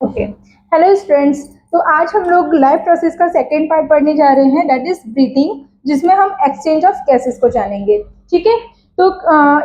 Okay. Hello students. तो आज हम लोग लाइफ प्रोसेस का सेकेंड पार्ट पढ़ने जा रहे हैं, दैट इज ब्रीथिंग, जिसमें हम एक्सचेंज ऑफ गैसेस को जानेंगे। ठीक है। तो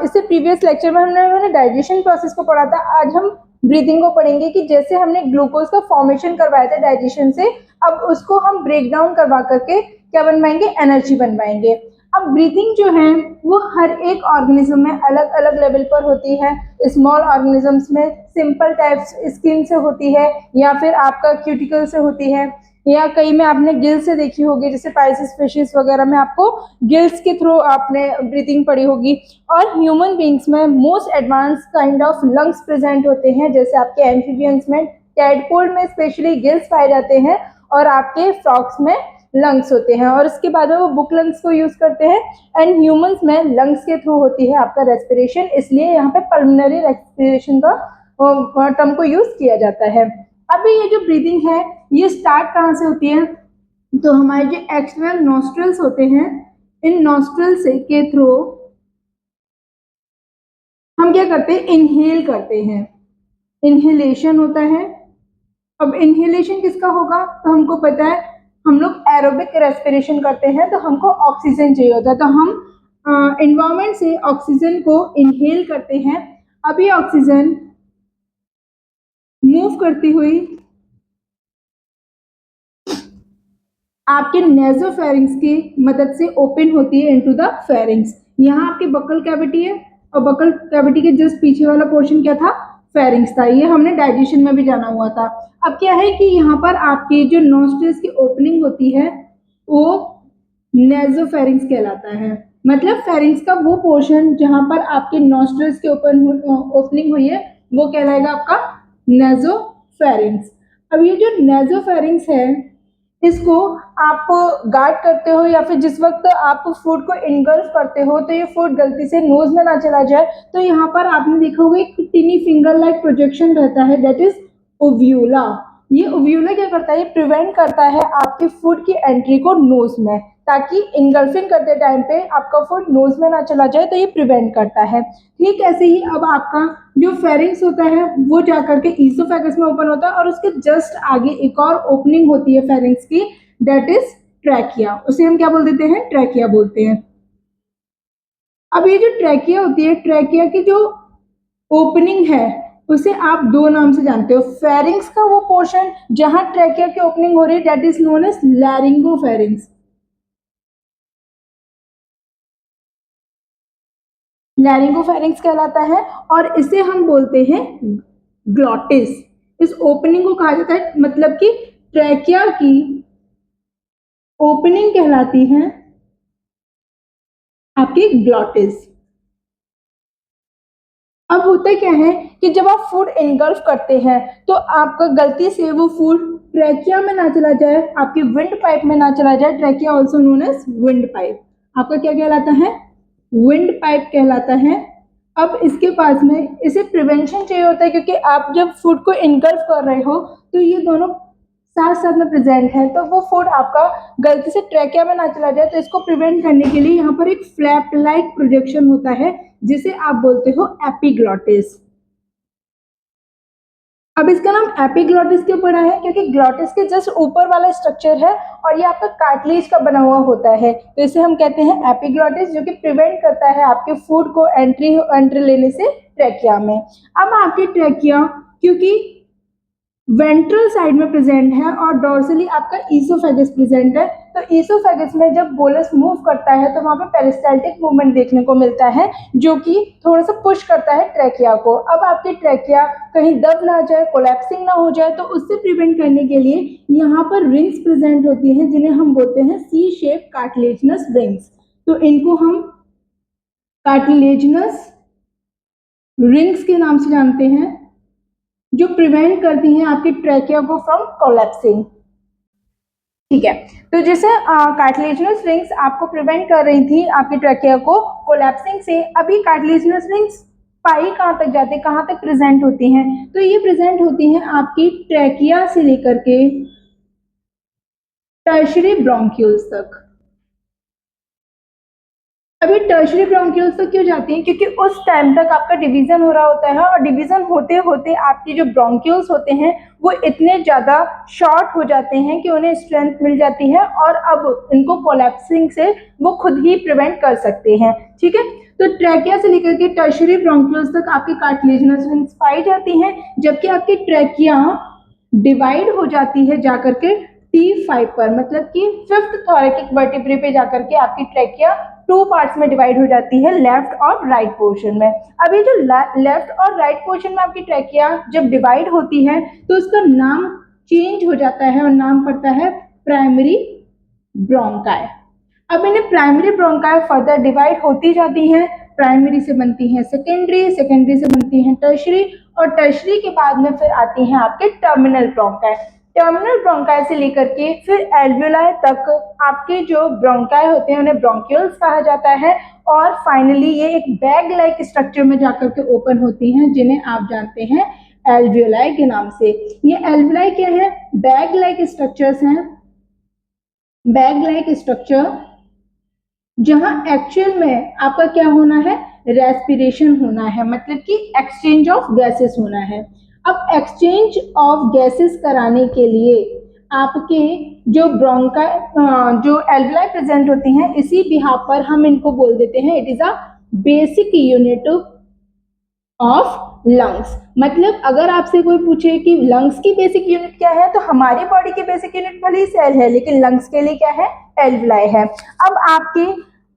इससे प्रीवियस लेक्चर में हमने डाइजेशन प्रोसेस को पढ़ा था। आज हम ब्रीथिंग को पढ़ेंगे कि जैसे हमने ग्लूकोज का फॉर्मेशन करवाया था डाइजेशन से, अब उसको हम ब्रेक डाउन करवा करके क्या बनवाएंगे, एनर्जी बनवाएंगे। अब ब्रीथिंग जो है वो हर एक ऑर्गेनिज्म में अलग अलग लेवल पर होती है। स्मॉल ऑर्गेनिजम्स में सिंपल टाइप्स स्किन से होती है, या फिर आपका क्यूटिकल से होती है, या कई में आपने गिल से देखी होगी, जैसे पाइसिस फिशेस वगैरह में आपको गिल्स के थ्रू आपने ब्रीथिंग पढ़ी होगी। और ह्यूमन बींग्स में most advance kind of lungs present होते हैं, जैसे आपके एम्फीबियंस में टैडपोल में स्पेशली गिल्स पाए जाते हैं, और आपके फ्रॉग्स में लंग्स होते हैं, और उसके बाद में वो बुक लंग्स को यूज करते हैं। एंड ह्यूमंस में लंग्स के थ्रू होती है आपका रेस्पिरेशन, इसलिए यहाँ पे पल्मोनरी रेस्पिरेशन का टर्म को यूज किया जाता है। अभी ये जो ब्रीदिंग है ये स्टार्ट कहाँ से होती है, तो हमारे जो एक्सटर्नल नॉस्ट्रल्स होते हैं, इन नॉस्ट्रल से के थ्रू हम क्या करते हैं, इनहेल करते हैं। इनहेलेशन होता है। अब इनहेलेशन किसका होगा, तो हमको पता है हम लोग एरोबिक रेस्पिरेशन करते हैं तो हमको ऑक्सीजन चाहिए होता है, तो हम एनवायरमेंट से ऑक्सीजन को इनहेल करते हैं। अब ये ऑक्सीजन मूव करती हुई आपके नेजोफेरिंग्स की मदद से ओपन होती है इनटू द फेरिंग्स। यहाँ आपकी बकल कैविटी है, और बकल कैविटी के जस्ट पीछे वाला पोर्शन क्या था, फेरिंग्स था। ये हमने डाइजेशन में भी जाना हुआ था। अब क्या है कि यहाँ पर आपकी जो नोस्ट्रल्स की ओपनिंग होती है वो नेजोफेरिंग्स कहलाता है। मतलब फेरिंग्स का वो पोर्शन जहां पर आपके नोस्ट्रल्स के ओपनिंग हुई है वो कहलाएगा आपका नेजोफेरिंग्स। अब ये जो नेजोफेरिंग्स है इसको आप गार्ड करते हो, या फिर जिस वक्त आप फूड को इनगल्फ करते हो तो ये फूड गलती से नोज में ना चला जाए, तो यहाँ पर आपने देखा होगा एक टिनी फिंगर लाइक प्रोजेक्शन रहता है, दैट इज ओव्यूला। ये ओव्यूला क्या करता है, ये प्रिवेंट करता है आपके फूड की एंट्री को नोज में, ताकि इनगल्फिंग करते टाइम पे आपका फूड नोज में ना चला जाए, तो ये प्रिवेंट करता है। ठीक ऐसे ही अब आपका जो फेरिंग्स होता है वो जाकर के ईसोफेगस में ओपन होता है, और उसके जस्ट आगे एक और ओपनिंग होती है फेरिंग्स की, दैट इज ट्रैकिया। उसे हम क्या बोल देते हैं, ट्रैकिया बोलते हैं। अब ये जो ट्रैकिया होती है, ट्रैकिया की जो ओपनिंग है उसे आप दो नाम से जानते हो। फेरिंग्स का वो पोर्शन जहां ट्रैकिया की ओपनिंग हो रही है दैट इज नोन एज लैरिंगोफेरिंग्स। लैरिंगोफेरिंग्स कहलाता है, और इसे हम बोलते हैं ग्लॉटिस। इस ओपनिंग को कहा जाता है, मतलब कि ट्रैकिया की ओपनिंग कहलाती है आपकी ग्लॉटिस। अब होता क्या है कि जब आप फूड इनगल्फ करते हैं तो आपका गलती से वो फूड ट्रैकिया में ना चला जाए, आपकी विंड पाइप में ना चला जाए। Trachea also known as wind pipe. आपका क्या कहलाता है, विंड पाइप कहलाता है। अब इसके पास में इसे प्रिवेंशन चाहिए होता है, क्योंकि आप जब फूड को इनगल्फ कर रहे हो तो ये दोनों साथ साथ में प्रेजेंट है, तो वो फूड आपका गलती से ट्रैकिया में ना चला जाए। तो इसको प्रिवेंट करने के लिए यहाँ पर एक फ्लैप लाइक प्रोजेक्शन होता है, जिसे आप बोलते हो एपिग्लॉटिस। अब इसका नाम एपिग्लॉटिस क्यों पड़ा है, क्योंकि ग्लॉटिस के जस्ट ऊपर वाला स्ट्रक्चर है और ये आपका कार्टिलेज का बना हुआ होता है, तो इसे हम कहते हैं एपिग्लॉटिस, जो कि प्रिवेंट करता है आपके फूड को एंट्री लेने से ट्रैकिया में। अब आपकी ट्रैकिया क्योंकि वेंट्रल साइड में प्रेजेंट है और डॉर्सली आपका ईसोफेगस प्रेजेंट है, तो ईसोफेगस में जब बोलस मूव करता है तो वहां पे पेरिस्टाल्टिक मूवमेंट देखने को मिलता है, जो कि थोड़ा सा पुश करता है ट्रैकिया को। अब आपकी ट्रैकिया कहीं दब ना जाए, कोलैप्सिंग ना हो जाए, तो उससे प्रिवेंट करने के लिए यहाँ पर रिंग्स प्रेजेंट होती हैं, जिन्हें हम बोलते हैं सी शेप कार्टिलेजनस रिंग्स। तो इनको हम कार्टिलेजनस रिंग्स के नाम से जानते हैं, जो प्रिवेंट करती हैं आपकी ट्रैकिया को फ्रॉम कोलैप्सिंग। ठीक है। तो जैसे कार्टिलेजनस रिंग्स आपको प्रिवेंट कर रही थी आपकी ट्रैकिया को कोलैप्सिंग से, अभी कार्टिलेजनस रिंग्स पाई कहाँ तक जाते हैं, कहाँ तक प्रेजेंट होती हैं, तो ये प्रेजेंट होती हैं आपकी ट्रैकिया से लेकर के टर्शरी ब्रोंक्यूल्स तक। अभी टर्शरी ब्रोंक्यूल्स तक क्यों जाती हैं? क्योंकि उस टाइम तक आपका डिवीजन हो रहा होता है और डिवीजन होते होते आपके जो ब्रोंक्यूल्स होते हैं वो इतने ज्यादा शॉर्ट हो जाते हैं कि उन्हें स्ट्रेंथ मिल जाती है और अब इनको कोलैप्सिंग से वो खुद ही प्रिवेंट कर सकते हैं। ठीक है, तो ट्रैकिया से लेकर के टर्शरी ब्रोंक्यूल्स तक आपकी कार्टिलेजिनस रिंग्स पाई जाती हैं, जबकि आपकी ट्रैकिया डिवाइड हो जाती है जाकर के T5 पर, मतलब कि फिफ्थ थोरैकिक वर्टिब्रे पे जाकर के आपकी ट्रैकिया टू पार्ट्स में डिवाइड हो जाती है, लेफ्ट और राइट पोर्शन में। अब ये जो लेफ्ट और राइट पोर्शन में आपकी ट्रैकिया जब डिवाइड होती है तो उसका नाम चेंज हो जाता है और नाम पड़ता है प्राइमरी ब्रोंकाई। अब इन्हें प्राइमरी ब्रोंकाई फर्दर डिवाइड होती जाती हैं, प्राइमरी से बनती हैं सेकेंडरी, सेकेंडरी से बनती हैं टर्शरी और टर्शरी के बाद में फिर आती हैं आपके टर्मिनल ब्रोंकाई। टर्मिनल ब्रोंकाई से लेकर के फिर एल्वियोलाई तक आपके जो ब्रोंकाई होते हैं उन्हें ब्रोंक्यूल्स कहा जाता है और फाइनली ये एक बैग लाइक स्ट्रक्चर में जाकर के ओपन होती हैं, जिन्हें आप जानते हैं एल्वियोलाई के नाम से। ये एल्वियोलाई क्या है? बैग लाइक स्ट्रक्चर्स हैं, बैग लाइक स्ट्रक्चर जहां एक्चुअल में आपका क्या होना है? रेस्पिरेशन होना है, मतलब कि एक्सचेंज ऑफ गैसेस होना है। अब एक्सचेंज ऑफ गैसेस कराने के लिए आपके जो ब्रोंका जो एल्वियोलाई प्रेजेंट होती हैं, इसी बिहाफ पर हम इनको बोल देते हैं it is a basic unit of lungs. मतलब अगर आपसे कोई पूछे कि लंग्स की बेसिक यूनिट क्या है, तो हमारी बॉडी की बेसिक यूनिट वाली सेल है, लेकिन लंग्स के लिए क्या है? एल्वियोलाई है। अब आपके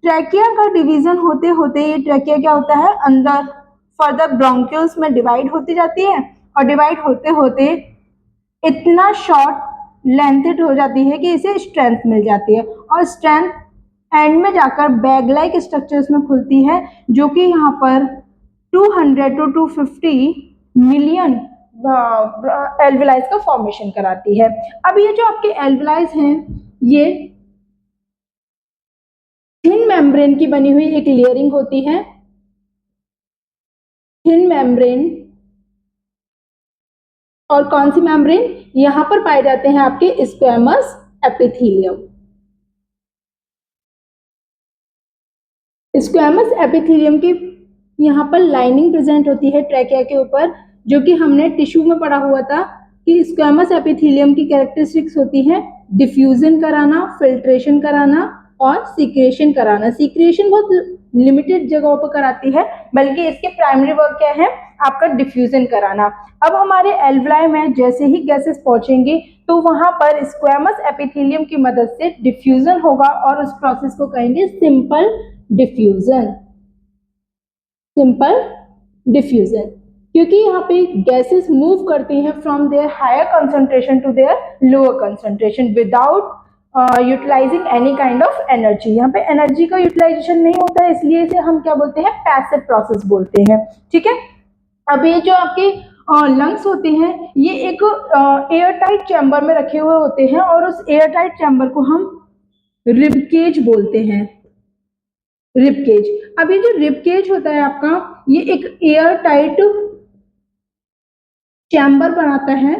ट्रैकिया का डिवीजन होते होते ये ट्रैकिया क्या होता है? अंदर फर्दर ब्रोंक्यूल्स में डिवाइड होती जाती है और डिवाइड होते होते इतना शॉर्ट लेंथेड हो जाती है कि इसे स्ट्रेंथ मिल जाती है और स्ट्रेंथ एंड में जाकर बैग लाइक स्ट्रक्चर्स में खुलती है, जो कि यहाँ पर 200 to 250 मिलियन एल्वियोलाइज का फॉर्मेशन कराती है। अब ये जो आपके एल्वियोलाइज हैं ये थिन मेम्ब्रेन की बनी हुई एक लेयरिंग होती है, थिन मेम्ब्रेन। और कौन सी मेम्ब्रेन? यहां पर पाए जाते हैं आपके स्क्वैमस एपिथेलियम। स्क्वैमस एपिथेलियम की यहाँ पर लाइनिंग प्रेजेंट होती है ट्रैकिया के ऊपर, जो कि हमने टिश्यू में पढ़ा हुआ था कि स्क्वैमस एपिथेलियम की कैरेक्टरिस्टिक्स होती है डिफ्यूजन कराना, फिल्ट्रेशन कराना और सीक्रेशन कराना। सीक्रेशन बहुत लिमिटेड जगहों पर कराती है, बल्कि इसके प्राइमरी वर्क क्या है? आपका डिफ्यूजन कराना। अब हमारे एल्वियोलाई में जैसे ही गैसेस पहुंचेंगे तो वहां पर स्क्वैमस एपिथेलियम की मदद से डिफ्यूजन होगा और उस प्रोसेस को कहेंगे सिंपल डिफ्यूजन। सिंपल डिफ्यूजन, क्योंकि यहाँ पे गैसेस मूव करती हैं from their higher concentration to their lower concentration without utilising any kind of energy. यहाँ पे एनर्जी का यूटिलाइजेशन नहीं होता है, इसलिए इसे हम क्या बोलते हैं? पैसिव प्रोसेस बोलते हैं। ठीक है, अब ये जो आपके लंग्स होते हैं ये एक एयर टाइट चैम्बर में रखे हुए होते हैं और उस एयर टाइट चैम्बर को हम रिबकेज बोलते हैं, रिबकेज। अब ये जो रिबकेज होता है आपका, ये एक एयर टाइट चैम्बर बनाता है,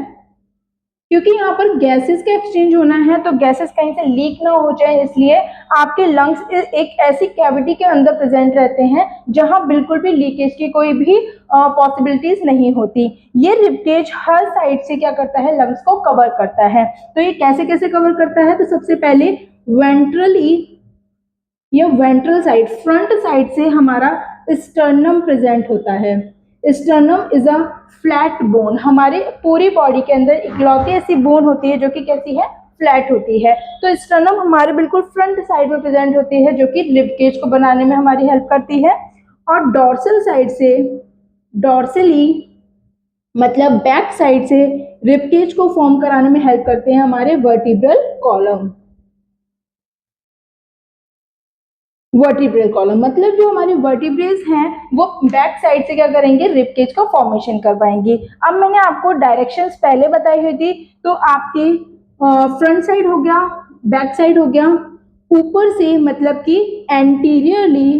क्योंकि यहाँ पर गैसेस का एक्सचेंज होना है तो गैसेस कहीं से लीक ना हो जाए, इसलिए आपके लंग्स एक ऐसी कैविटी के अंदर प्रेजेंट रहते हैं जहां बिल्कुल भी लीकेज की कोई भी पॉसिबिलिटीज नहीं होती। ये रिबकेज हर साइड से क्या करता है? लंग्स को कवर करता है। तो ये कैसे कैसे कवर करता है? तो सबसे पहले वेंट्रली या वेंट्रल साइड, फ्रंट साइड से हमारा स्टर्नम प्रेजेंट होता है। Sternum is a flat bone. हमारे पूरी बॉडी के अंदर इकलौती ऐसी बोन होती है जो कि कैसी है? फ्लैट होती है। तो स्टर्नम हमारे बिल्कुल फ्रंट साइड में प्रेजेंट होती है, जो कि रिब केज को बनाने में हमारी हेल्प करती है। और डॉर्सल साइड से, डॉर्सली मतलब बैक साइड से रिब केज को फॉर्म कराने में हेल्प करते हैं हमारे वर्टिब्रल कॉलम। वर्टिब्रल कॉलम मतलब जो हमारे वर्टिब्रेज हैं वो बैक साइड से क्या करेंगे? रिब केज का फॉर्मेशन करवाएंगे। अब मैंने आपको डायरेक्शंस पहले बताई हुई थी, तो आपके फ्रंट साइड हो गया, बैक साइड हो गया, ऊपर से मतलब कि एंटीरियरली,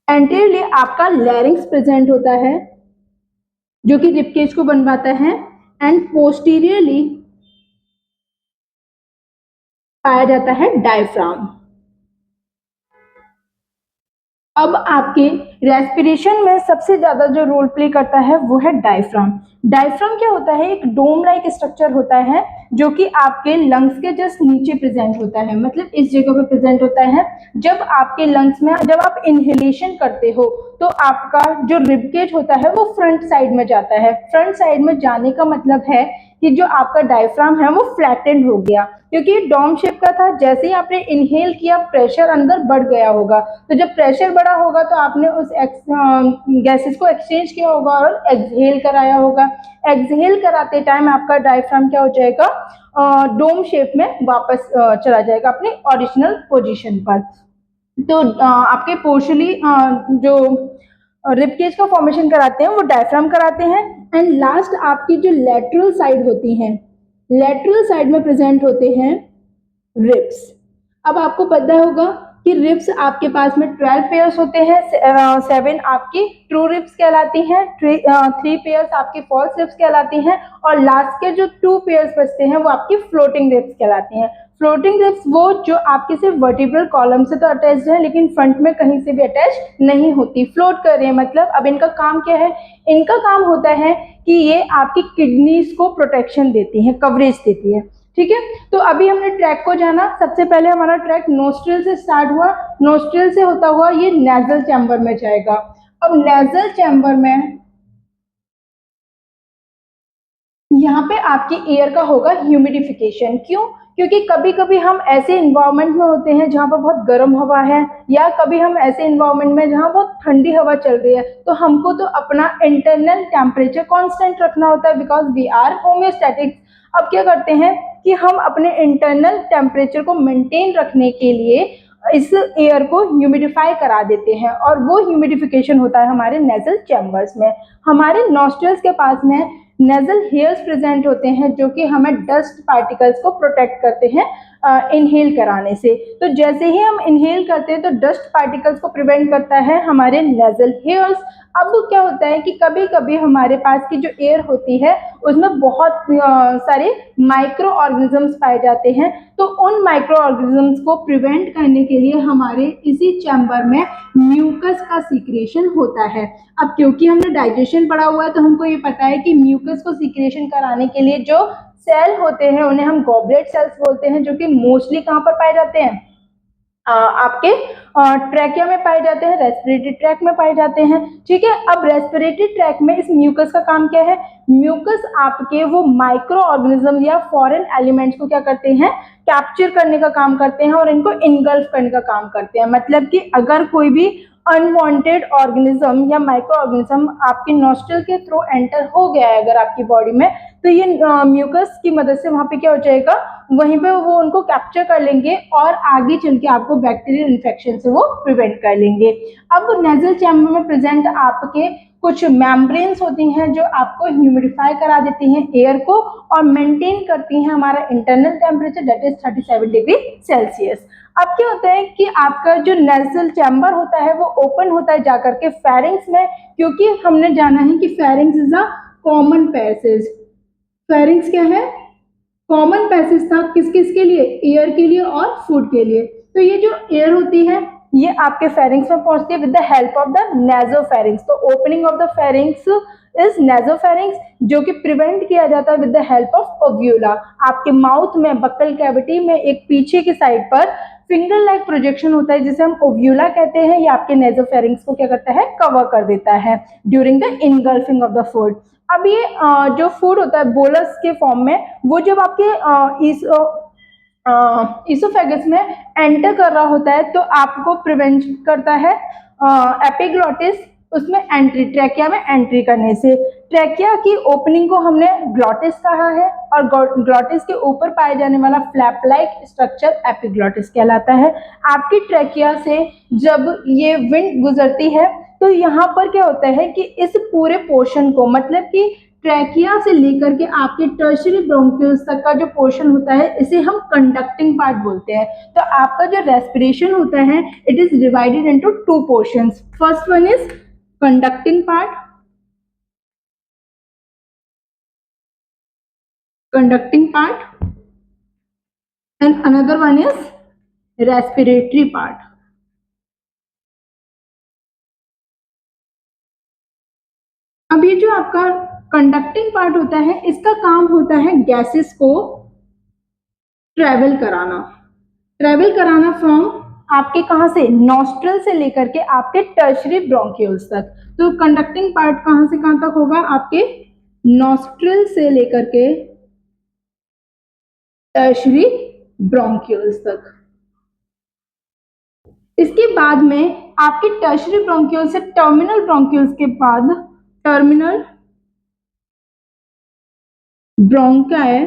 एंटीरियरली आपका लैरिंग्स प्रेजेंट होता है जो कि रिब केज को बनवाता है, एंड पोस्टीरियरली पाया जाता है डायफ्राम। अब आपके रेस्पिरेशन में सबसे ज्यादा जो रोल प्ले करता है वो है डायफ्राम। डायफ्राम क्या होता है? एक डोम लाइक स्ट्रक्चर होता है जो कि आपके लंग्स के जस्ट नीचे प्रेजेंट होता है, मतलब इस जगह पे प्रेजेंट होता है। जब आपके लंग्स में जब आप इनहेलेशन करते हो तो आपका जो रिबकेज होता है वो फ्रंट साइड में जाता है। फ्रंट साइड में जाने का मतलब है कि जो आपका डायफ्राम है वो फ्लैटेंड हो गया, क्योंकि डोम शेप का था। जैसे ही आपने इनहेल किया प्रेशर अंदर बढ़ गया होगा, तो जब प्रेशर बढ़ा होगा तो आपने उस गैसेस को एक्सचेंज किया होगा और एक्सहेल कराया होगा। एक्सहेल कराते टाइम आपका डायफ्राम क्या हो जाएगा? डोम शेप में वापस चला जाएगा अपने ओरिजिनल पोजीशन पर। तो आपके पोर्शली जो रिबकेज का फॉर्मेशन कराते हैं वो डायफ्राम कराते हैं। एंड लास्ट आपकी जो लेटरल साइड होती हैं, लेटरल साइड में प्रेजेंट होते हैं रिब्स। अब आपको पता होगा कि रिब्स आपके पास में 12 पेयर्स होते हैं। 7 आपकी ट्रू रिब्स कहलाती हैं, 3 पेयर्स आपकी फॉल्स रिब्स कहलाती हैं, और लास्ट के जो 2 पेयर्स बचते हैं वो आपकी फ्लोटिंग रिब्स कहलाती हैं। फ्लोटिंग रिब्स वो जो आपके सिर्फ वर्टिब्रल कॉलम से तो अटैच्ड है लेकिन फ्रंट में कहीं से भी अटैच नहीं होती, फ्लोट कर रहे हैं। मतलब अब इनका काम क्या है? इनका काम होता है कि ये आपकी किडनीज को प्रोटेक्शन देती है, कवरेज देती है। ठीक है, तो अभी हमने ट्रैक को जाना। सबसे पहले हमारा ट्रैक नोस्ट्रिल से स्टार्ट हुआ, नोस्ट्रिल से होता हुआ ये नेजल चैम्बर में जाएगा। अब नेजल चैम्बर में यहाँ पे आपकी एयर का होगा ह्यूमिडिफिकेशन। क्यों? क्योंकि कभी कभी हम ऐसे इन्वायरमेंट में होते हैं जहाँ पर बहुत गर्म हवा है, या कभी हम ऐसे इन्वायरमेंट में जहाँ बहुत ठंडी हवा चल रही है, तो हमको तो अपना इंटरनल टेम्परेचर कांस्टेंट रखना होता है, बिकॉज वी आर होम्योस्टैटिक्स। अब क्या करते हैं कि हम अपने इंटरनल टेम्परेचर को मेंटेन रखने के लिए इस एयर को ह्यूमिडिफाई करा देते हैं, और वो ह्यूमिडिफिकेशन होता है हमारे नेजल चैम्बर्स में। हमारे नॉस्ट्रल्स के पास में नेजल हेयर्स प्रेजेंट होते हैं जो कि हमें डस्ट पार्टिकल्स को प्रोटेक्ट करते हैं इनहेल कराने से। तो जैसे ही हम इनहेल करते हैं तो डस्ट पार्टिकल्स को प्रिवेंट करता है हमारे नेजल हेयर्स। अब क्या होता है कि कभी कभी हमारे पास की जो एयर होती है उसमें बहुत सारे माइक्रो ऑर्गेनिजम्स पाए जाते हैं, तो उन माइक्रो ऑर्गेनिजम्स को प्रिवेंट करने के लिए हमारे इसी चैम्बर में म्यूकस का सीक्रेशन होता है। अब क्योंकि हमने डाइजेशन पढ़ा हुआ है तो हमको ये पता है कि म्यूकस को सीक्रेशन कराने के लिए जो सेल होते हैं उन्हें हम गॉबलेट सेल्स बोलते हैं, जो कि मोस्टली कहाँ पर पाए जाते हैं? आपके ट्रैकिया में पाए जाते हैं, रेस्पिरेटरी ट्रैक में पाए जाते हैं। ठीक है, अब रेस्पिरेटरी ट्रैक में इस म्यूकस का काम क्या है? म्यूकस आपके वो माइक्रो ऑर्गेनिज्म या फॉरेन एलिमेंट्स को क्या करते हैं? कैप्चर करने का काम करते हैं और इनको इनगल्फ करने का काम करते हैं। मतलब कि अगर कोई भी अनवांटेड ऑर्गेनिज्म या माइक्रो ऑर्गेनिज्म आपके नॉस्ट्रल के थ्रू एंटर हो गया है अगर आपकी बॉडी में, तो ये म्यूकस की मदद से वहां पे क्या हो जाएगा? वहीं पे वो उनको कैप्चर कर लेंगे और आगे चल के आपको बैक्टीरियल इन्फेक्शन से वो प्रिवेंट कर लेंगे। अब नेजल चैम्बर में प्रेजेंट आपके कुछ मेम्ब्रेन्स होती हैं जो आपको ह्यूमिडिफाई करा देती हैं एयर को और मेंटेन करती हैं हमारा internal temperature, that is 37 degree Celsius. अब क्या होता है कि आपका जो नेजल चैम्बर होता है वो ओपन होता है जाकर के फेरिंग्स में, क्योंकि हमने जाना है कि pharynx is a common passage. Pharynx क्या है? कॉमन पैसेज था किस किस के लिए? एयर के लिए और फूड के लिए। तो ये जो एयर होती है ये आपके फेरिंग्स में पहुंचती है with the help of the nasopharynx. तो opening of the pharynx is nasopharynx, जो कि प्रिवेंट किया जाता है with the help of uvula. आपके माउथ में बक्कल कैविटी में एक पीछे की साइड पर फिंगर लाइक प्रोजेक्शन होता है जिसे हम ओव्यूला कहते हैं। ये आपके नेजोफेरिंग्स को क्या करता है? कवर कर देता है during the engulfing of the food. अब ये जो फूड होता है बोलस के फॉर्म में, वो जब आपके इसोफेगस में एंटर कर रहा होता है तो आपको प्रिवेंट करता है एपिग्लॉटिस उसमें एंट्री, ट्रैकिया में एंट्री करने से। ट्रैकिया की ओपनिंग को हमने ग्लॉटिस कहा है और ग्लॉटिस के ऊपर पाए जाने वाला फ्लैप लाइक स्ट्रक्चर एपिग्लॉटिस कहलाता है। आपकी ट्रैकिया से जब ये विंड गुजरती है तो यहाँ पर क्या होता है कि इस पूरे पोर्शन को, मतलब कि ट्रैकिया से लेकर के आपके टर्शियरी ब्रोंकियल्स तक का जो पोर्शन होता है इसे हम कंडक्टिंग पार्ट बोलते हैं। तो आपका जो रेस्पिरेशन होता है it is divided into 2 portions. First one is conducting part, conducting part and another one is respiratory part. अब ये जो आपका कंडक्टिंग पार्ट होता है, इसका काम होता है गैसेस को ट्रेवल कराना फ्रॉम आपके कहां से, नॉस्ट्रल से लेकर के आपके टर्शरी ब्रोंक्यूल्स तक। तो कंडक्टिंग पार्ट कहां से कहां तक होगा, आपके नॉस्ट्रल से लेकर के टर्शरी ब्रोंक्यूल्स तक। इसके बाद में आपके टर्शरी ब्रोंक्यूल से टर्मिनल ब्रोंक्यूल्स के बाद टर्मिनल ब्रोंकाई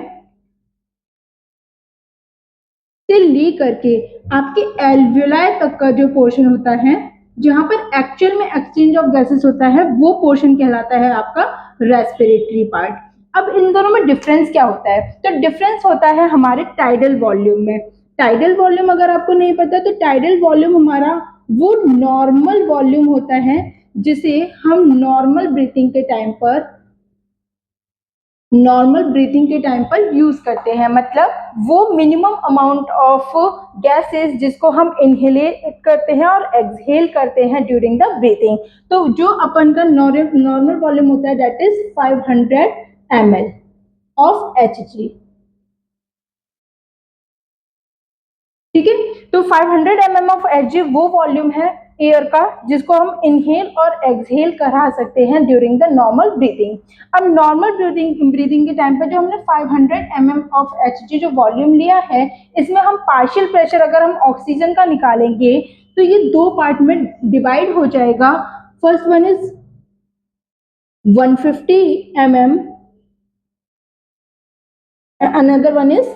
से लेकर के आपके एल्वियोलाई तक का जो पोर्शन होता है, जहां पर एक्चुअल में एक्सचेंज ऑफ गैसेस होता है, वो पोर्शन कहलाता है आपका रेस्पिरेटरी पार्ट। अब इन दोनों में डिफरेंस क्या होता है, तो डिफरेंस होता है हमारे टाइडल वॉल्यूम में। टाइडल वॉल्यूम अगर आपको नहीं पता, तो टाइडल वॉल्यूम हमारा वो नॉर्मल वॉल्यूम होता है जिसे हम नॉर्मल ब्रीथिंग के टाइम पर यूज करते हैं। मतलब वो मिनिमम अमाउंट ऑफ गैसेस जिसको हम इनहेल करते हैं और एक्सहेल करते हैं ड्यूरिंग द ब्रीथिंग। तो जो अपन का नॉर्मल वॉल्यूम होता है, that is 500 ml of Hg। ठीक है, तो 500 mm ऑफ Hg वो वॉल्यूम है एयर का जिसको हम इनहेल और एक्सहेल करा सकते हैं ड्यूरिंग द नॉर्मल ब्रीथिंग। अब नॉर्मल ब्रीथिंग के टाइम पे जो हमने 500 mm ऑफ Hg जो वॉल्यूम लिया है, इसमें हम पार्शियल प्रेशर अगर हम ऑक्सीजन का निकालेंगे तो ये दो पार्ट में डिवाइड हो जाएगा। First one is 150 mm, another one is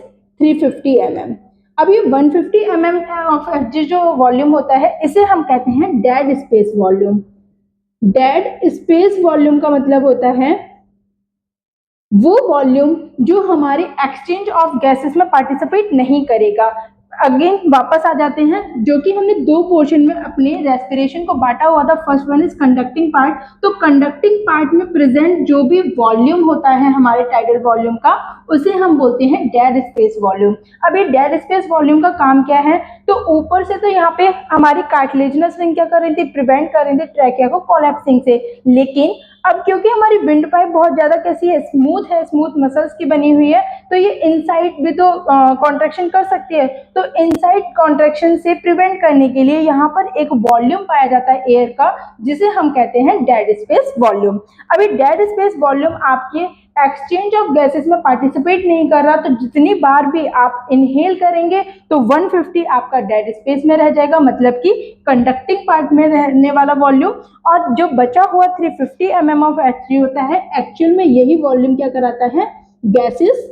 350 mm। अब ये 150 mm ऑफ Hg जो वॉल्यूम होता है, इसे हम कहते हैं dead space volume. Dead space volume का मतलब होता है वो वॉल्यूम जो हमारे एक्सचेंज ऑफ गैसेस में पार्टिसिपेट नहीं करेगा। अगेन वापस आ जाते हैं, जो कि हमने दो पोर्शन में अपने रेस्पिरेशन को बांटा हुआ था। First one is conducting part. तो कंडक्टिंग पार्ट में प्रेजेंट जो भी वॉल्यूम होता है हमारे टाइडल वॉल्यूम का, उसे हम बोलते हैं डेड स्पेस वॉल्यूम। अब ये डेड स्पेस वॉल्यूम का काम क्या है, तो ऊपर से तो यहाँ पे हमारी कार्टिलेजिनस रिंग क्या कर रही थी, प्रिवेंट कर रही थी ट्रैकिया को कोलैप्सिंग से। लेकिन अब क्योंकि हमारी विंड पाइप बहुत ज्यादा कैसी है, स्मूथ मसल्स की बनी हुई है, तो ये इनसाइड भी तो कॉन्ट्रैक्शन कर सकती है। तो इनसाइड कॉन्ट्रैक्शन से प्रिवेंट करने के लिए यहाँ पर एक वॉल्यूम पाया जाता है एयर का, जिसे हम कहते हैं डेड स्पेस वॉल्यूम। अभी डेड स्पेस वॉल्यूम आपके एक्सचेंज ऑफ गैसेस में पार्टिसिपेट नहीं कर रहा, तो जितनी बार भी आप इनहेल करेंगे तो 150 आपका डेड स्पेस में रह जाएगा, मतलब कि कंडक्टिंग पार्ट में रहने वाला वॉल्यूम। और जो बचा हुआ 350 mm ऑफ H3 होता है, एक्चुअल में यही वॉल्यूम क्या कराता है, गैसेस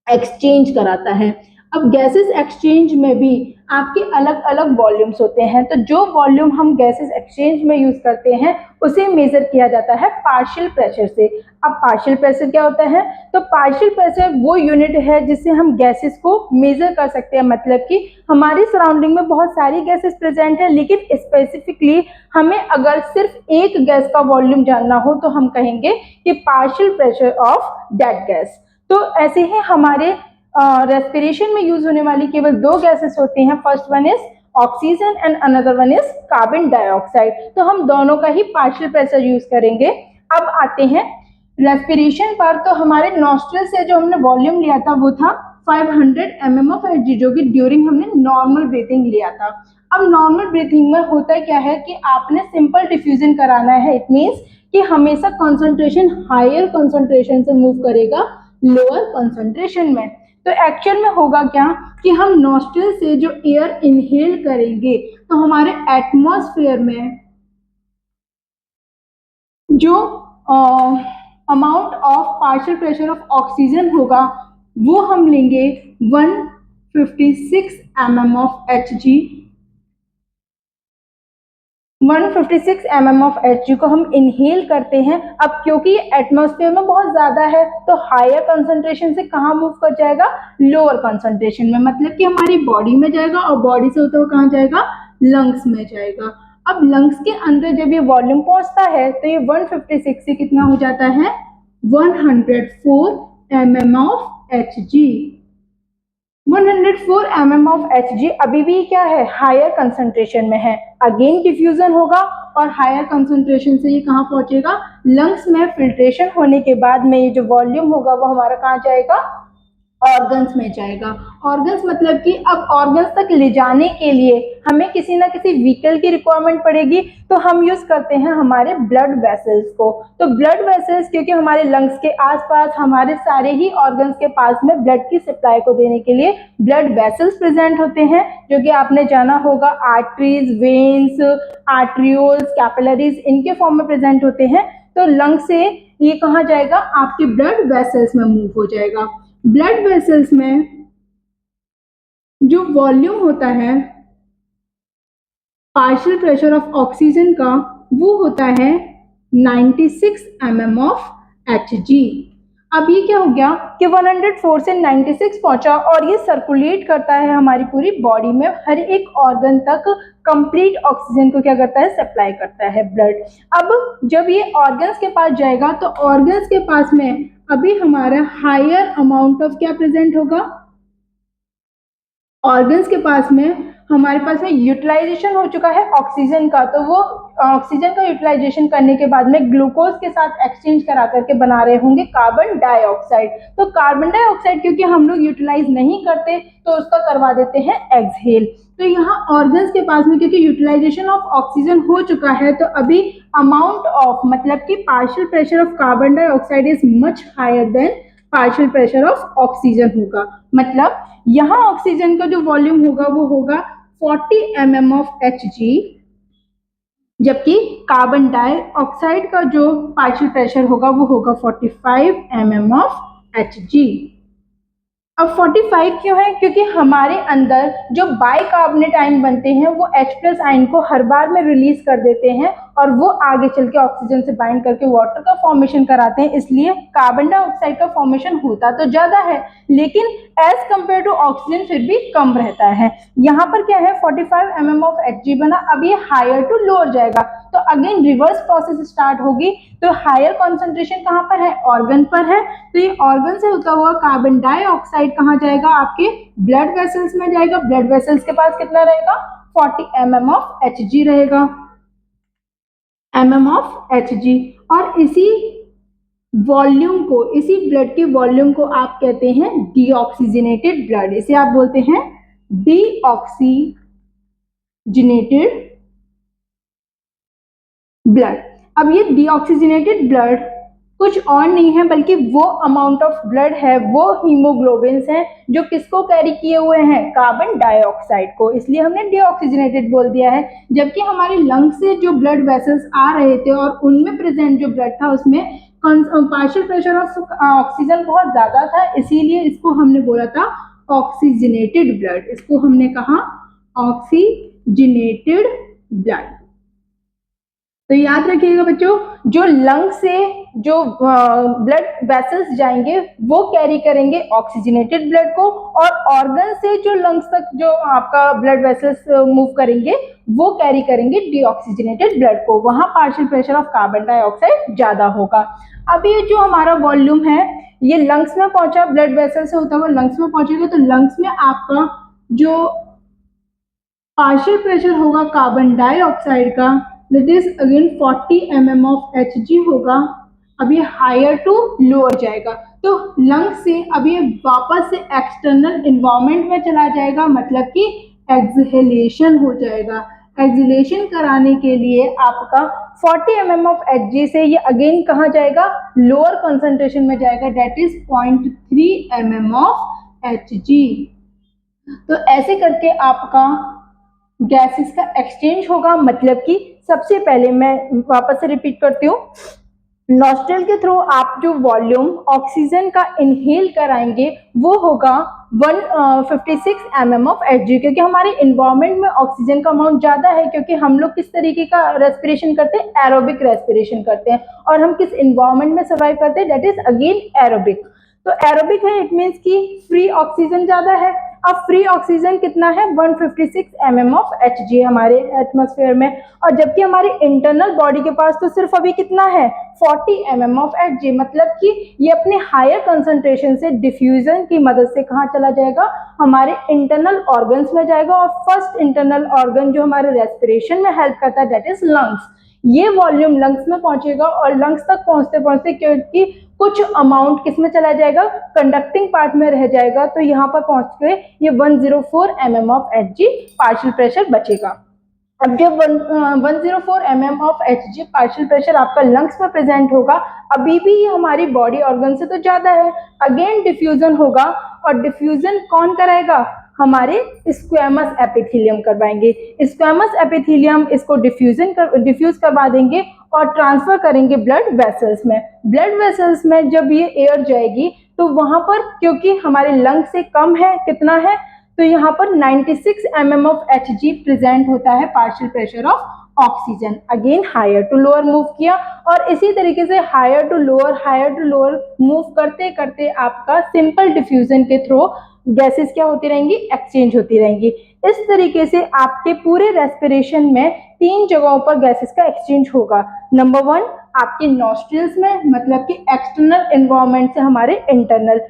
एक्सचेंज कराता है। अब गैसेस एक्सचेंज में भी आपके अलग अलग वॉल्यूम्स होते हैं। तो जो वॉल्यूम हम गैसेस एक्सचेंज में यूज करते हैं, उसे मेजर किया जाता है पार्शियल प्रेशर से। अब पार्शियल प्रेशर क्या होता है, तो पार्शियल प्रेशर वो यूनिट है जिससे हम गैसेस को मेजर कर सकते हैं। मतलब कि हमारी सराउंडिंग में बहुत सारी गैसेस प्रेजेंट है, लेकिन स्पेसिफिकली हमें अगर सिर्फ एक गैस का वॉल्यूम जानना हो तो हम कहेंगे कि partial pressure of that gas. तो ऐसे ही हमारे रेस्पिरेशन में यूज होने वाली केवल दो गैसेस होती हैं। First one is oxygen and another one is carbon dioxide. तो हम दोनों का ही पार्शियल प्रेशर यूज करेंगे। अब आते हैं रेस्पिरेशन पर। तो हमारे नॉस्ट्रल से जो हमने वॉल्यूम लिया था वो था 500 mm ऑफ Hg, जो कि ड्यूरिंग हमने नॉर्मल ब्रीथिंग लिया था। अब नॉर्मल ब्रीथिंग में होता क्या है कि आपने सिंपल डिफ्यूजन कराना है। इट मीन्स कि हमेशा कंसंट्रेशन हायर कंसंट्रेशन से मूव करेगा लोअर कंसंट्रेशन में। तो एक्चुअल में होगा क्या कि हम नॉस्ट्रल से जो एयर इनहेल करेंगे, तो हमारे एटमॉस्फेयर में जो amount of partial pressure of oxygen होगा, वो हम लेंगे 156 mm of Hg। 156 mm of Hg को हम इनहेल करते हैं। अब क्योंकि ये एटमॉस्फेयर में बहुत ज्यादा है, तो हायर कंसंट्रेशन से कहाँ मूव कर जाएगा, लोअर कंसंट्रेशन में। मतलब कि हमारी बॉडी में जाएगा और बॉडी से होता हुआ कहाँ जाएगा, लंग्स में जाएगा। अब लंग्स के अंदर जब ये वॉल्यूम पहुंचता है, तो ये 156 से कितना हो जाता है, 104 mm of Hg। 104 mm of Hg अभी भी क्या है, हायर कंसंट्रेशन में है। अगेन डिफ्यूजन होगा और हायर कंसंट्रेशन से ये कहाँ पहुंचेगा, लंग्स में। फिल्ट्रेशन होने के बाद में ये जो वॉल्यूम होगा वो हमारा कहाँ जाएगा, ऑर्गन्स में जाएगा। ऑर्गन्स मतलब कि अब ऑर्गन्स तक ले जाने के लिए हमें किसी ना किसी व्हीकल की रिक्वायरमेंट पड़ेगी, तो हम यूज करते हैं हमारे ब्लड वेसल्स को। तो ब्लड वेसल्स, क्योंकि हमारे लंग्स के आसपास हमारे सारे ही ऑर्गन्स के पास में ब्लड की सप्लाई को देने के लिए ब्लड वेसल्स प्रेजेंट होते हैं, जो कि आपने जाना होगा आर्टरीज, वेन्स, आर्ट्रियोल्स, कैपिलरीज, इनके फॉर्म में प्रेजेंट होते हैं। तो लंग से ये कहाँ जाएगा, आपके ब्लड वेसल्स में मूव हो जाएगा। ब्लड वेसल्स में जो वॉल्यूम होता है पार्शियल प्रेशर ऑफ ऑक्सीजन का, वो होता है 96 mm ऑफ Hg। अब ये क्या हो गया कि 104 से 96 पहुंचा और ये सर्कुलेट करता है हमारी पूरी बॉडी में, हर एक ऑर्गन तक कंप्लीट ऑक्सीजन को क्या करता है, सप्लाई करता है ब्लड। अब जब ये ऑर्गन्स के पास जाएगा तो ऑर्गन्स के पास में अभी हमारा हायर अमाउंट ऑफ क्या प्रेजेंट होगा, ऑर्गन्स के पास में हमारे पास में यूटिलाइजेशन हो चुका है ऑक्सीजन का, तो वो ऑक्सीजन का यूटिलाइजेशन करने के बाद में ग्लूकोज के साथ एक्सचेंज करा करके बना रहे होंगे कार्बन डाइऑक्साइड। तो कार्बन डाइऑक्साइड क्योंकि हम लोग यूटिलाइज नहीं करते तो उसका करवा देते हैं एक्सहेल। तो यहाँ ऑर्गन्स के पास में क्योंकि यूटिलाइजेशन ऑफ ऑक्सीजन हो चुका है, तो अभी अमाउंट ऑफ मतलब कि partial pressure of carbon dioxide is much higher than partial pressure of oxygen होगा। मतलब यहाँ ऑक्सीजन का जो वॉल्यूम होगा वो होगा 40 mm ऑफ Hg, जबकि कार्बन डाइऑक्साइड का जो पार्शियल प्रेशर होगा वो होगा 45 mm ऑफ Hg। अब 45 क्यों है, क्योंकि हमारे अंदर जो बाइकार्बोनेट आयन बनते हैं वो H+ आयन को हर बार में रिलीज कर देते हैं और वो आगे चल के ऑक्सीजन से बाइंड करके वाटर का फॉर्मेशन कराते हैं। इसलिए कार्बन डाइऑक्साइड का फॉर्मेशन होता तो ज्यादा है, लेकिन एज कंपेयर टू ऑक्सीजन फिर भी कम रहता है। यहाँ पर क्या है, 45 mm ऑफ Hg बना, अब ये हायर टू लोअर जाएगा, तो अगेन रिवर्स प्रोसेस स्टार्ट होगी। तो हायर कॉन्सेंट्रेशन कहाँ पर है, ऑर्गन पर है, तो ये ऑर्गन से होता हुआ कार्बन डाइऑक्साइड कहाँ जाएगा, आपके ब्लड वेसल्स में जाएगा। ब्लड वेसल्स के पास कितना रहेगा, 40 mm ऑफ Hg रहेगा, mm ऑफ Hg। और इसी वॉल्यूम को, इसी ब्लड के वॉल्यूम को आप कहते हैं डीऑक्सीजनेटेड ब्लड। इसे आप बोलते हैं डीऑक्सीजनेटेड ब्लड। अब ये डीऑक्सीजनेटेड ब्लड कुछ और नहीं है बल्कि वो अमाउंट ऑफ ब्लड है, वो हीमोग्लोबिन्स हैं जो किसको कैरी किए हुए हैं, कार्बन डाइऑक्साइड को, इसलिए हमने डीऑक्सीजनेटेड बोल दिया है। जबकि हमारे लंग्स से जो ब्लड वेसल्स आ रहे थे और उनमें प्रेजेंट जो ब्लड था उसमें पार्शियल प्रेशर ऑफ ऑक्सीजन बहुत ज्यादा था, इसीलिए इसको हमने बोला था ऑक्सीजनेटेड ब्लड। इसको हमने कहा ऑक्सीजनेटेड ब्लड। तो याद रखिएगा बच्चों, जो लंग से जो ब्लड वेसल्स जाएंगे वो कैरी करेंगे ऑक्सीजनेटेड ब्लड को, और ऑर्गन से जो लंग्स तक जो आपका ब्लड वेसल्स मूव करेंगे वो कैरी करेंगे डीऑक्सीजनेटेड ब्लड को। वहां partial pressure of carbon dioxide ज्यादा होगा। अब ये जो हमारा वॉल्यूम है ये लंग्स में पहुंचा, ब्लड वेसल से होता हुआ लंग्स में पहुंचेगा, तो लंग्स में आपका जो पार्शियल प्रेशर होगा कार्बन डाइऑक्साइड का that is again 40 mm of Hg होगा। अब ये हायर टू लोअर जाएगा, तो लंग से अब ये वापस से एक्सटर्नल इन्वायरमेंट में चला जाएगा, मतलब कि एक्सहेलेशन हो जाएगा। एक्सहेलेशन कराने के लिए आपका 40 mm ऑफ Hg से ये अगेन कहाँ जाएगा, लोअर कंसंट्रेशन में जाएगा, that is 0.3 mm of Hg। तो ऐसे करके आपका गैसेस का एक्सचेंज होगा। मतलब कि सबसे पहले मैं वापस से रिपीट करती हूँ, नॉस्ट्रल के थ्रू आप जो वॉल्यूम ऑक्सीजन का इनहेल कराएंगे वो होगा 156 mm ऑफ Hg, क्योंकि हमारे इन्वायरमेंट में ऑक्सीजन का अमाउंट ज्यादा है, क्योंकि हम लोग किस तरीके का रेस्पिरेशन करते हैं, एरोबिक रेस्पिरेशन करते हैं, और हम किस इन्वायरमेंट में सर्वाइव करते हैं, डेट इज अगेन एरोबिक। तो एरोबिक है, इट मीन्स कि फ्री ऑक्सीजन ज्यादा है। अब फ्री ऑक्सीजन कितना है 156 mm ऑफ Hg हमारे एटमॉस्फेयर में, और जबकि हमारे इंटरनल बॉडी के पास तो सिर्फ अभी कितना है 40 mm ऑफ Hg, मतलब कि ये अपने हायर कंसंट्रेशन से डिफ्यूजन की मदद से कहाँ चला जाएगा, हमारे इंटरनल ऑर्गन्स में जाएगा। और फर्स्ट इंटरनल ऑर्गन जो हमारे रेस्पिरेशन में हेल्प करता है दैट इज लंग्स। ये वॉल्यूम लंग्स में पहुंचेगा और लंग्स तक पहुंचते पहुंचते क्योंकि कुछ अमाउंट किसमें चला जाएगा, कंडक्टिंग पार्ट में रह जाएगा, तो यहाँ पर पहुंच के ये 104 mm of Hg partial pressure बचेगा। अब जब 104 mm of Hg partial pressure आपका लंग्स में प्रेजेंट होगा, अभी भी ये हमारी बॉडी ऑर्गन से तो ज्यादा है, अगेन डिफ्यूजन होगा, और डिफ्यूजन कौन कराएगा, हमारे स्क्वेमस एपिथेलियम करवाएंगे। स्क्वेमस एपिथेलियम इसको डिफ्यूज करवा देंगे और ट्रांसफर करेंगे ब्लड वेसल्स में। ब्लड वेसल्स में जब ये एयर जाएगी तो वहां पर क्योंकि हमारे लंग से कम है, कितना है, तो यहाँ पर 96 mm ऑफ Hg प्रेजेंट होता है partial pressure of oxygen. Again higher to lower move किया, और इसी तरीके से हायर टू लोअर मूव करते करते आपका सिंपल डिफ्यूजन के थ्रू गैसेस क्या होती रहेंगी, एक्सचेंज होती रहेंगी। इस तरीके से आपके पूरे रेस्पिरेशन में 3 जगहों पर गैसेस का एक्सचेंज होगा। नंबर 1 आपके नॉस्ट्रिल्स में, मतलब कि एक्सटर्नल एनवायरनमेंट से हमारे इंटरनल।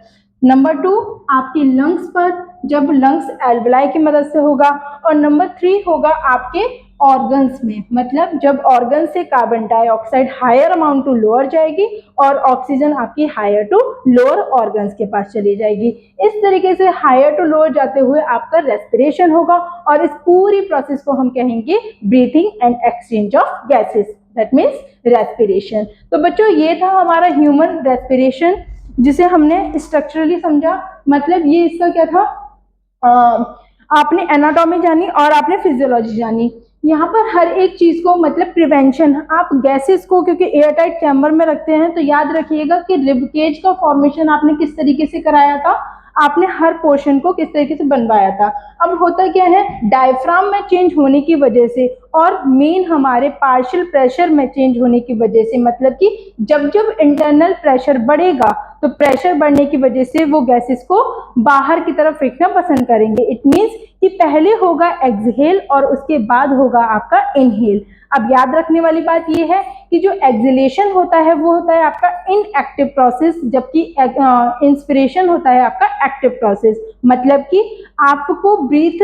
नंबर 2 आपके लंग्स पर, जब लंग्स एल्वेलाई की मदद से होगा। और नंबर 3 होगा आपके ऑर्गन्स में, मतलब जब ऑर्गन से carbon dioxide higher amount to lower जाएगी और ऑक्सीजन आपकी हायर टू लोअर ऑर्गन्स के पास चली जाएगी। इस तरीके से हायर टू लोअर जाते हुए आपका रेस्पिरेशन होगा, और इस पूरी प्रोसेस को हम कहेंगे breathing and exchange of gases, that means respiration. तो बच्चों ये था हमारा ह्यूमन रेस्पिरेशन, जिसे हमने स्ट्रक्चरली समझा। मतलब ये इसका क्या था, आपने एनाटॉमी जानी और आपने फिजियोलॉजी जानी। यहाँ पर हर एक चीज को, मतलब प्रिवेंशन, आप गैसेस को क्योंकि एयरटाइट चैम्बर में रखते हैं तो याद रखिएगा कि रिब केज का फॉर्मेशन आपने किस तरीके से कराया था, आपने हर पोर्शन को किस तरीके से बनवाया था। अब होता क्या है, डायफ्राम में चेंज होने की वजह से और मेन हमारे पार्शियल प्रेशर में चेंज होने की वजह से, मतलब कि जब जब इंटरनल प्रेशर बढ़ेगा तो प्रेशर बढ़ने की वजह से वो गैसेस को बाहर की तरफ फेंकना पसंद करेंगे। इट मीन्स कि पहले होगा एक्सहेल और उसके बाद होगा आपका इनहेल। अब याद रखने वाली बात यह है कि जो एक्सहेलेशन होता है वो होता है आपका इनएक्टिव प्रोसेस, जबकि इंस्पिरेशन होता है आपका एक्टिव प्रोसेस। मतलब कि आपको ब्रीथ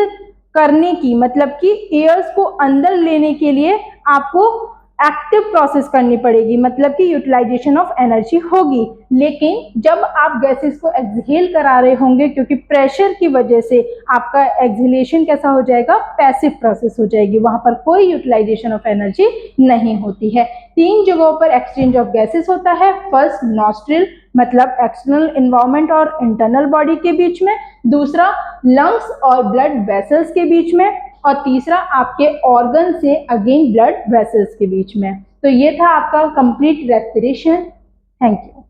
करने की, मतलब कि एयर्स को अंदर लेने के लिए आपको एक्टिव प्रोसेस करनी पड़ेगी, मतलब कि यूटिलाइजेशन ऑफ एनर्जी होगी। लेकिन जब आप गैसेस को एक्सहेल करा रहे होंगे, क्योंकि प्रेशर की वजह से आपका एक्सहेलेशन कैसा हो जाएगा, पैसिव प्रोसेस हो जाएगी, वहां पर कोई यूटिलाइजेशन ऑफ एनर्जी नहीं होती है। 3 जगहों पर एक्सचेंज ऑफ गैसेस होता है। फर्स्ट नॉस्ट्रिल, मतलब एक्सटर्नल एनवायरनमेंट और इंटरनल बॉडी के बीच में। दूसरा लंग्स और ब्लड वेसल्स के बीच में। और तीसरा आपके ऑर्गन से अगेन ब्लड वेसल्स के बीच में। तो ये था आपका कंप्लीट रेस्पिरेशन। Thank you.